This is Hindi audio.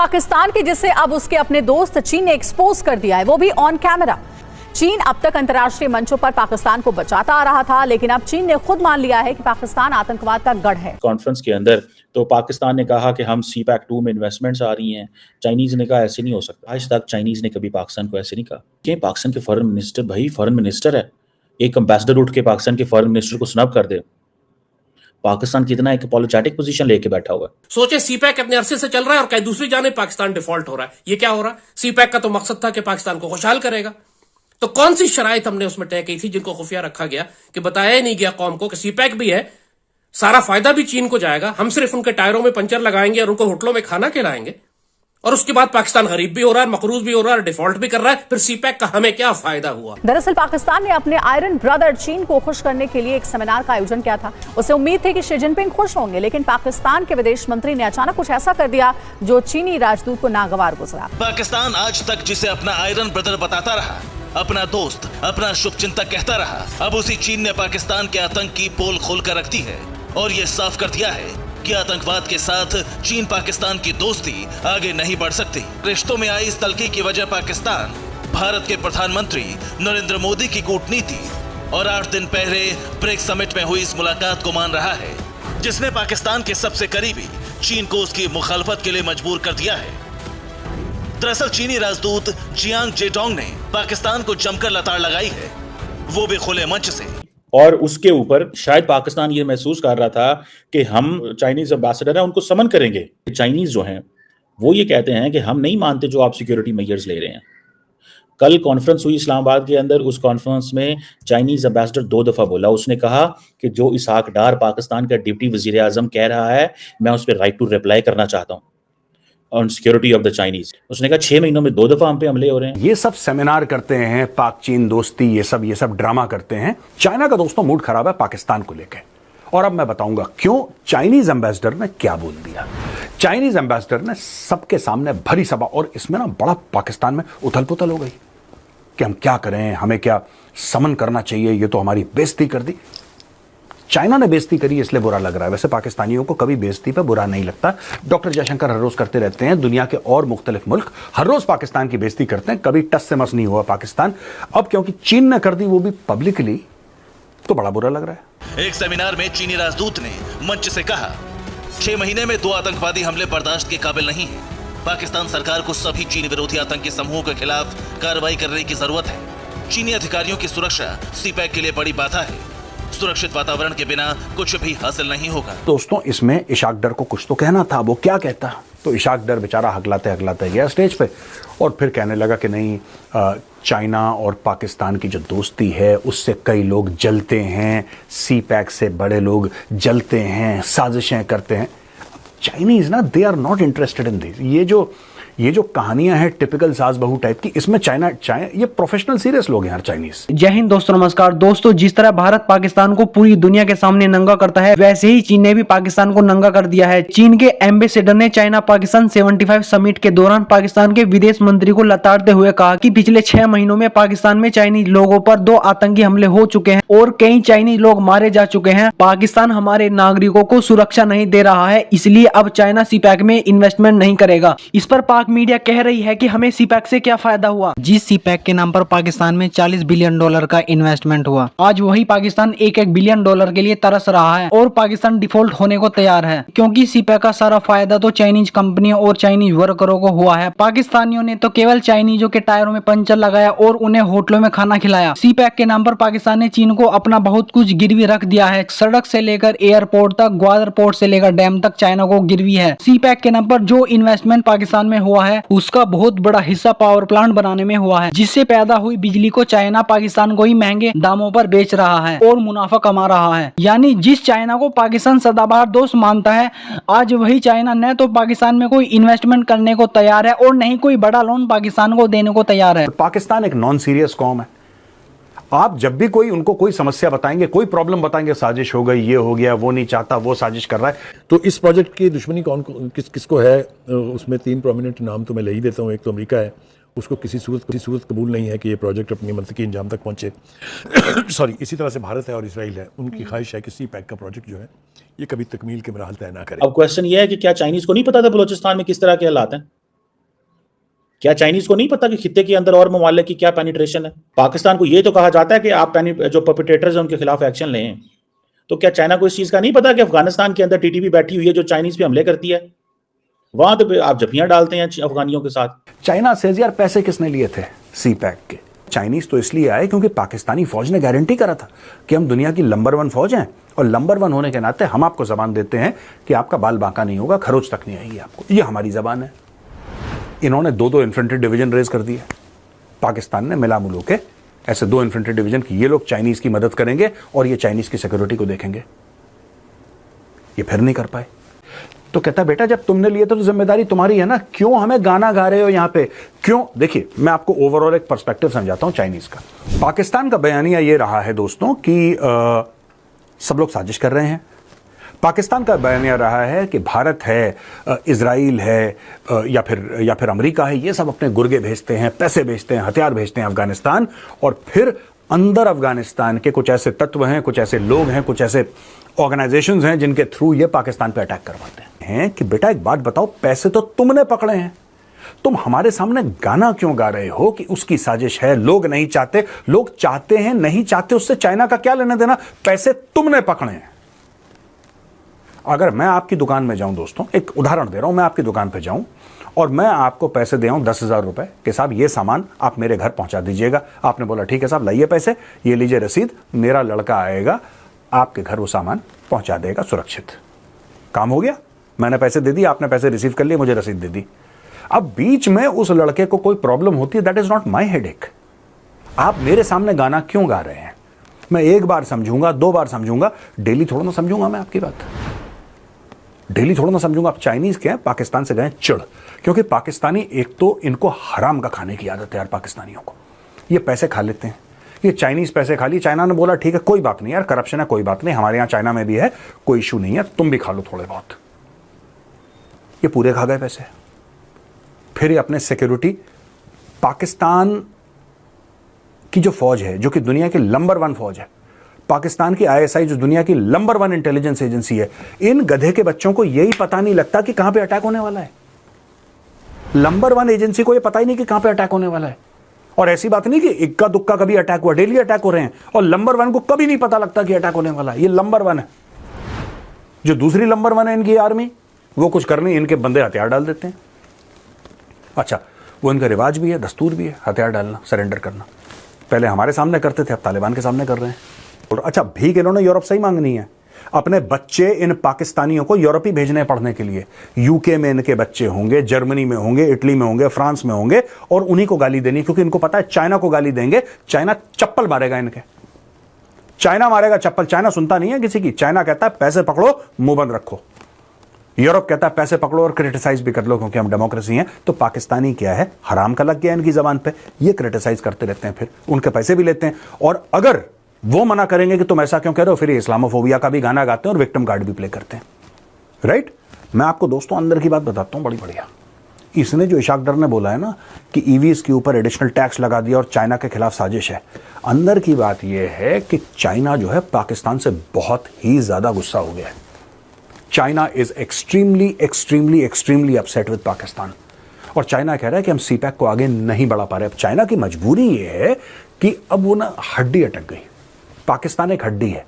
पाकिस्तान की, जिसे अब उसके अपने दोस्त चीन ने एक्सपोज कर दिया है, वो भी ऑन कैमरा। चीन अब तक अंतर्राष्ट्रीय मंचों पर पाकिस्तान को बचाता आ रहा था, लेकिन अब चीन ने खुद मान लिया है कि पाकिस्तान आतंकवाद का गढ़ है। कॉन्फ्रेंस के अंदर तो पाकिस्तान ने कहा कि हम सीपैक 2 में इन्वेस्टमेंट्स आ रही हैं। चाइनीज ने कहा ऐसे नहीं हो सकता। आज तक चाइनीज ने कभी पाकिस्तान को ऐसे नहीं कहा। कि पाकिस्तान के फॉरेन मिनिस्टर, भाई फॉरेन मिनिस्टर है, एक एम्बेसडर उठ के पाकिस्तान के फॉरेन मिनिस्टर को स्नब कर दे। पाकिस्तान कितना एक अपोलोजेटिक पोजीशन लेके बैठा हुआ है। सोचे सीपैक अपने अरसे से चल रहा है और कहीं दूसरी जाने पाकिस्तान डिफॉल्ट हो रहा है। ये क्या हो रहा है? सीपैक का तो मकसद था कि पाकिस्तान को खुशहाल करेगा। तो कौन सी शराइत हमने उसमें तय की थी जिनको खुफिया रखा गया कि बताया ही नहीं गया कौम को कि सीपैक भी है, सारा फायदा भी चीन को जाएगा, हम सिर्फ उनके टायरों में पंचर लगाएंगे और उनको होटलों में खाना खिलाएंगे, और उसके बाद पाकिस्तान गरीब भी हो रहा है, मकरूज भी हो रहा है, डिफॉल्ट भी कर रहा है, फिर सीपैक का हमें क्या फायदा हुआ? दरअसल पाकिस्तान ने अपने आयरन ब्रदर चीन को खुश करने के लिए एक सेमिनार का आयोजन किया था। उसे उम्मीद थी कि शी जिनपिंग खुश होंगे, लेकिन पाकिस्तान के विदेश मंत्री ने अचानक कुछ ऐसा कर दिया जो चीनी राजदूत को नागवार गुजरा। पाकिस्तान आज तक जिसे अपना आयरन ब्रदर बताता रहा, अपना दोस्त, अपना शुभचिंतक कहता रहा, अब उसी चीन ने पाकिस्तान के आतंक की पोल खोल कर रख दी है और ये साफ कर दिया है कि आतंकवाद के साथ चीन पाकिस्तान की दोस्ती आगे नहीं बढ़ सकती। रिश्तों में आई इस तलखी की वजह पाकिस्तान भारत के प्रधानमंत्री नरेंद्र मोदी की कूटनीति और 8 दिन पहले ब्रिक्स समिट में हुई इस मुलाकात को मान रहा है, जिसने पाकिस्तान के सबसे करीबी चीन को उसकी मुखालफत के लिए मजबूर कर दिया है। दरअसल चीनी राजदूत जियांग जेडोंग ने पाकिस्तान को जमकर लताड़ लगाई है, वो भी खुले मंच से। और उसके ऊपर शायद पाकिस्तान ये महसूस कर रहा था कि हम चाइनीज एम्बेसडर हैं, उनको समन करेंगे। चाइनीज जो हैं वो ये कहते हैं कि हम नहीं मानते जो आप सिक्योरिटी मेजर्स ले रहे हैं। कल कॉन्फ्रेंस हुई इस्लामाबाद के अंदर, उस कॉन्फ्रेंस में चाइनीज एम्बेसडर 2 दफा बोला। उसने कहा कि जो इसहाक डार पाकिस्तान का डिप्टी वजीर आजम कह रहा है, मैं उस पर राइट टू रिप्लाई करना चाहता हूँ on security of the Chinese. उसने कहा 6 महीनों में 2 दफा हम पे हमले हो रहे हैं। ये सब सेमिनार करते हैं, पाक चीन दोस्ती, ये सब ड्रामा करते हैं। चाइना का दोस्तों मूड खराब है पाकिस्तान को लेकर, और अब मैं बताऊंगा क्यों। चाइनीज एम्बेसडर ने क्या बोल दिया। चाइनीज एम्बेसडर ने सबके सामने भरी सभा, और इसमें ना बड़ा पाकिस्तान में उथल पुथल हो गई कि हम क्या करें, हमें क्या समन करना चाहिए, ये तो हमारी बेइज्जती कर दी। चाइना ने बेइज्जती करी इसलिए बुरा लग रहा है, वैसे पाकिस्तानियों को कभी बेइज्जती पे बुरा नहीं लगता। डॉक्टर जयशंकर हर रोज करते रहते हैं, दुनिया के और मुख्तलिफ मुल्क हर रोज पाकिस्तान की बेइज्जती करते हैं, कभी टस से मस नहीं हुआ पाकिस्तान। अब क्योंकि चीन ने कर दी, वो भी पब्लिकली, तो बड़ा बुरा लग रहा है। एक सेमिनार में चीनी राजदूत ने मंच से कहा, 6 महीने में 2 आतंकवादी हमले बर्दाश्त के काबिल नहीं है। पाकिस्तान सरकार को सभी चीन विरोधी आतंकी समूहों के खिलाफ कार्रवाई करने की जरूरत है। चीनी अधिकारियों की सुरक्षा सीपैक के लिए बड़ी बाधा है। सुरक्षित वातावरण के बिना कुछ भी हासिल नहीं होगा। दोस्तों इसमें इशाक डर को कुछ तो कहना था, वो क्या कहता? तो इशाक डर बेचारा हगलाते गया स्टेज पे और फिर कहने लगा कि नहीं, चाइना और पाकिस्तान की जो दोस्ती है उससे कई लोग जलते हैं, सीपैक से बड़े लोग जलते हैं, साजिशें करते हैं। चाइनीज ना, they are not interested in this. ये जो कहानियां हैं टिपिकल सास बहू टाइप की, इसमें चाइना ये प्रोफेशनल सीरियस लोग हैं यार चाइनीज। जय हिंद दोस्तों, नमस्कार दोस्तों। जिस तरह भारत पाकिस्तान को पूरी दुनिया के सामने नंगा करता है, वैसे ही चीन ने भी पाकिस्तान को नंगा कर दिया है। चीन के एम्बेसडर ने चाइना पाकिस्तान 75 समिट के दौरान पाकिस्तान के विदेश मंत्री को लताड़ते हुए कहा कि पिछले 6 महीनों में पाकिस्तान में चाइनीज लोगों पर 2 आतंकी हमले हो चुके हैं और कई चाइनीज लोग मारे जा चुके हैं। पाकिस्तान हमारे नागरिकों को सुरक्षा नहीं दे रहा है, इसलिए अब चाइना सीपैक में इन्वेस्टमेंट नहीं करेगा। इस पर पाक मीडिया कह रही है कि हमें सीपैक से क्या फायदा हुआ। जिस सीपैक के नाम पर पाकिस्तान में $40 बिलियन का इन्वेस्टमेंट हुआ, आज वही पाकिस्तान $1 बिलियन के लिए तरस रहा है और पाकिस्तान डिफॉल्ट होने को तैयार है, क्योंकि सीपैक का सारा फायदा तो चाइनीज कंपनियों और चाइनीज वर्करों को हुआ है। पाकिस्तानियों ने तो केवल चाइनीजों के टायरों में पंचर लगाया और उन्हें होटलों में खाना खिलाया। सीपैक के नाम पर पाकिस्तान ने चीन को अपना बहुत कुछ गिरवी रख दिया है। सड़क से लेकर एयरपोर्ट तक, ग्वादर पोर्ट से लेकर डैम तक चाइना को गिरवी है। सीपैक के नाम पर जो इन्वेस्टमेंट पाकिस्तान में हुआ है उसका बहुत बड़ा हिस्सा पावर प्लांट बनाने में हुआ है, जिससे पैदा हुई बिजली को चाइना पाकिस्तान को ही महंगे दामों पर बेच रहा है और मुनाफा कमा रहा है। यानी जिस चाइना को पाकिस्तान सदाबहार दोस्त मानता है, आज वही चाइना न तो पाकिस्तान में कोई इन्वेस्टमेंट करने को तैयार है और नहीं कोई बड़ा लोन पाकिस्तान को देने को तैयार है। पाकिस्तान एक नॉन सीरियस कौम है। आप जब भी उनको कोई समस्या बताएंगे, कोई प्रॉब्लम बताएंगे, साजिश हो गई, ये हो गया, वो नहीं चाहता, वो साजिश कर रहा है। तो इस प्रोजेक्ट की दुश्मनी किसको है, उसमें 3 प्रोमिनेंट नाम तो मैं ले ही देता हूँ। एक तो अमेरिका है, उसको किसी सूरत कबूल नहीं है कि ये प्रोजेक्ट अपनी मंतकी अंजाम तक पहुँचे। सॉरी, इसी तरह से भारत है और इसराइल है, उनकी ख्वाहिश है कि सीपैक का प्रोजेक्ट जो है ये कभी तकमील के मराहल तय ना करे। अब क्वेश्चन ये है कि क्या चाइनीज को नहीं पता था बलूचिस्तान में किस तरह के हालात हैं? क्या चाइनीज को नहीं पता कि खित्ते के अंदर और ममालिक की क्या पेनिट्रेशन है? पाकिस्तान को ये तो कहा जाता है कि आप जो परपेट्रेटर्स हैं उनके खिलाफ एक्शन लें, तो क्या चाइना को इस चीज का नहीं पता कि अफगानिस्तान के अंदर टीटीपी बैठी हुई है जो चाइनीज पे हमले करती है? वहां तो आप जफियां डालते हैं अफगानियों के साथ। चाइना से यार पैसे किसने लिए थे सी पैक के? चाइनीज तो इसलिए आए क्योंकि पाकिस्तानी फौज ने गारंटी करा था कि हम दुनिया की नंबर 1 फौज हैं, और नंबर 1 होने के नाते हम आपको जबान देते हैं कि आपका बाल बांका नहीं होगा, खरोच तक नहीं आएगी आपको, ये हमारी जबान है। इन्होंने 2-2 इन्फेंट्री डिवीजन रेज कर दिए पाकिस्तान ने, मिला मुलू के ऐसे 2 इन्फेंट्री डिवीजन की ये लोग चाइनीज की मदद करेंगे और ये चाइनीज की सिक्योरिटी को देखेंगे। ये फिर नहीं कर पाए। तो कहता बेटा जब तुमने लिए तो जिम्मेदारी तुम्हारी है ना, क्यों हमें गाना गा रहे हो यहां पे, क्यों? देखिए मैं आपको ओवरऑल एक पर्सपेक्टिव समझाता हूं चाइनीज का। पाकिस्तान का बयानिया ये रहा है दोस्तों कि सब लोग साजिश कर रहे हैं। पाकिस्तान का बयानिया रहा है कि भारत है, इजराइल है, या फिर अमेरिका है, ये सब अपने गुर्गे भेजते हैं, पैसे भेजते हैं, हथियार भेजते हैं अफगानिस्तान, और फिर अंदर अफगानिस्तान के कुछ ऐसे तत्व हैं, कुछ ऐसे लोग हैं, कुछ ऐसे ऑर्गेनाइजेशंस हैं जिनके थ्रू ये पाकिस्तान पे अटैक करवाते हैं। कि बेटा एक बात बताओ, पैसे तो तुमने पकड़े हैं, तुम हमारे सामने गाना क्यों गा रहे हो कि उसकी साजिश है, लोग नहीं चाहते? लोग चाहते हैं नहीं चाहते उससे चाइना का क्या लेना देना? पैसे तुमने पकड़े हैं। अगर मैं आपकी दुकान में जाऊं दोस्तों, एक उदाहरण दे रहा हूं, मैं आपकी दुकान पे जाऊं और मैं आपको पैसे दे आऊं 10,000 रुपए कि साहब ये सामान आप मेरे घर पहुंचा दीजिएगा। आपने बोला ठीक है साहब, लाइए पैसे, ये लीजिए रसीद, मेरा लड़का आएगा आपके घर वो सामान पहुंचा देगा सुरक्षित। काम हो गया, मैंने पैसे दे दिए, आपने पैसे रिसीव कर लिए, मुझे रसीद दे दी। अब बीच में उस लड़के को कोई प्रॉब्लम होती है, that is not my headache. आप मेरे सामने गाना क्यों गा रहे हैं? मैं एक बार समझूंगा, 2 बार समझूंगा, डेली थोड़ा ना समझूंगा मैं आपकी बात, डेली थोड़ा ना समझूंगा। आप चाइनीज के हैं, पाकिस्तान से गए चिढ़, क्योंकि पाकिस्तानी एक तो इनको हराम का खाने की आदत है यार पाकिस्तानियों को। ये पैसे खा लेते हैं, ये चाइनीज पैसे खा लिए। चाइना ने बोला ठीक है कोई बात नहीं यार, करप्शन है कोई बात नहीं, हमारे यहां चाइना में भी है, कोई इशू नहीं है, तुम भी खा लो थोड़े बहुत। ये पूरे खा गए पैसे। फिर ये अपने सिक्योरिटी, पाकिस्तान की जो फौज है, जो कि दुनिया की नंबर 1 फौज है, पाकिस्तान की ISI जो दुनिया की नंबर 1 इंटेलिजेंस एजेंसी है, इन गधे के बच्चों को यही पता नहीं लगता कि कहां पे अटैक होने वाला है। नंबर 1 एजेंसी को यह पता ही नहीं कि कहां पे अटैक होने वाला है। और ऐसी बात नहीं कि इक्का दुक्का कभी अटैक हुआ, डेली अटैक हो रहे हैं, और नंबर 1 को कभी नहीं पता लगता कि अटैक होने वाला है। ये नंबर 1 है। जो दूसरी नंबर 1 है इनकी आर्मी, वो कुछ करने इनके बंदे हथियार डाल देते हैं। अच्छा, वो इनका रिवाज भी है, दस्तूर भी है, हथियार डालना, सरेंडर करना। पहले हमारे सामने करते थे, अब तालिबान के सामने कर रहे हैं। और अच्छा, भीख इन्होंने यूरोप से ही मांगनी है। अपने बच्चे इन पाकिस्तानियों को यूरोप ही भेजने पढ़ने के लिए। यूके में इनके बच्चे होंगे, जर्मनी में होंगे, इटली में होंगे, फ्रांस में होंगे, और उन्हीं को गाली देनी, क्योंकि इनको पता है चाइना को गाली देंगे, चाइना चप्पल मारेगा इनके, चाइना मारेगा चप्पल। चाइना सुनता नहीं है किसी की। चाइना कहता है पैसे पकड़ो, मुंह बंद रखो। यूरोप कहता है पैसे पकड़ो और क्रिटिसाइज भी कर लो क्योंकि हम डेमोक्रेसी हैं। तो पाकिस्तानी क्या है, हराम का लग गया इनकी जबान पे, ये क्रिटिसाइज करते रहते हैं, फिर उनके पैसे भी लेते हैं। और अगर वो मना करेंगे कि तुम ऐसा क्यों कह रहे हो, फिर इस्लामोफोबिया का भी गाना गाते हैं और विक्टिम कार्ड भी प्ले करते हैं। राइट? मैं आपको दोस्तों अंदर की बात बताता हूं, बड़ी बढ़िया। इसने जो इशाक डर ने बोला है ना कि ईवीज के ऊपर एडिशनल टैक्स लगा दिया और चाइना के खिलाफ साजिश है, अंदर की बात यह है कि चाइना जो है पाकिस्तान से बहुत ही ज्यादा गुस्सा हो गया है। China is extremely upset with Pakistan, और चाइना कह रहा है कि हम सीपैक को आगे नहीं बढ़ा पा रहे। अब चाइना की मजबूरी यह है कि अब वो ना हड्डी अटक गई। पाकिस्तान एक हड्डी है,